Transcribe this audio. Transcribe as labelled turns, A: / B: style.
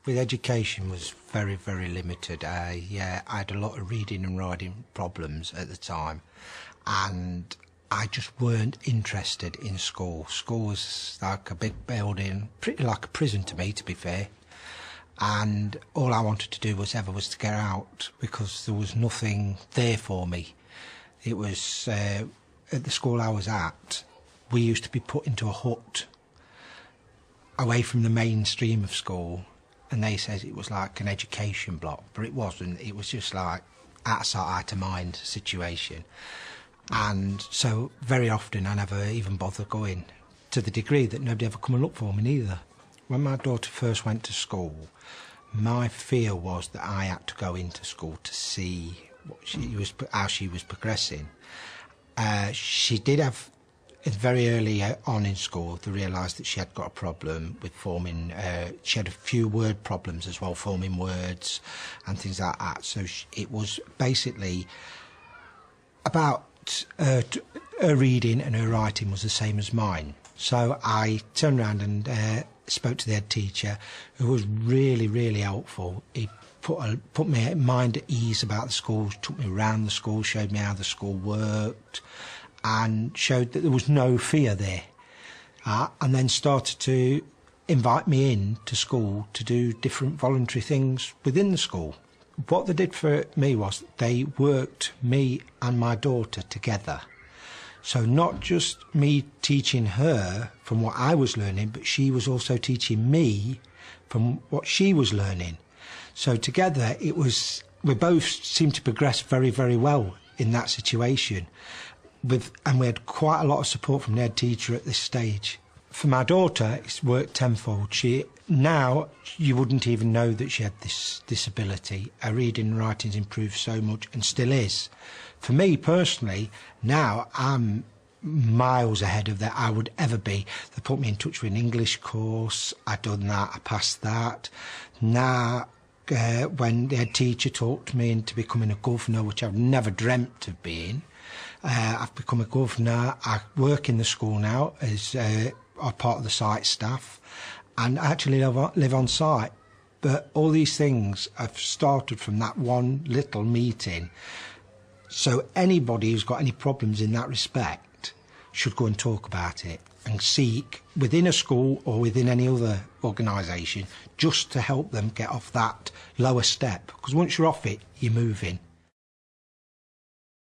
A: with education was very, very limited. I had a lot of reading and writing problems at the time, and I just weren't interested in school. School was like a big building, pretty like a prison to me, to be fair. And all I wanted to do was to get out, because there was nothing there for me. It was, at the school I was at, we used to be put into a hut away from the mainstream of school, and they said it was like an education block, but it wasn't. It was just like out of sight, out of mind situation. And so very often I never even bothered going, to the degree that nobody ever come and look for me neither. When my daughter first went to school, my fear was that I had to go into school to see how she was progressing. She did have, very early on in school, they realised that she had got a problem with forming, she had a few word problems as well, forming words and things like that. So it was basically about her reading and her writing was the same as mine. So I turned around and spoke to the head teacher, who was really, really helpful. He put my mind at ease about the school, took me around the school, showed me how the school worked, and showed that there was no fear there. And then started to invite me in to school to do different voluntary things within the school. What they did for me was they worked me and my daughter together. So not just me teaching her from what I was learning, but she was also teaching me from what she was learning. So together we both seemed to progress very, very well in that situation. And we had quite a lot of support from the head teacher at this stage. For my daughter, it's worked tenfold. Now, you wouldn't even know that she had this disability. Her reading and writing's improved so much, and still is. For me, personally, now I'm miles ahead of that I would ever be. They put me in touch with an English course. I'd done that, I passed that. Now, when the head teacher talked me into becoming a governor, which I've never dreamt of being, I've become a governor. I work in the school now as part of the site staff, and I actually live on site. But all these things have started from that one little meeting. So anybody who's got any problems in that respect should go and talk about it and seek within a school or within any other organisation just to help them get off that lower step. Because once you're off it, you're moving.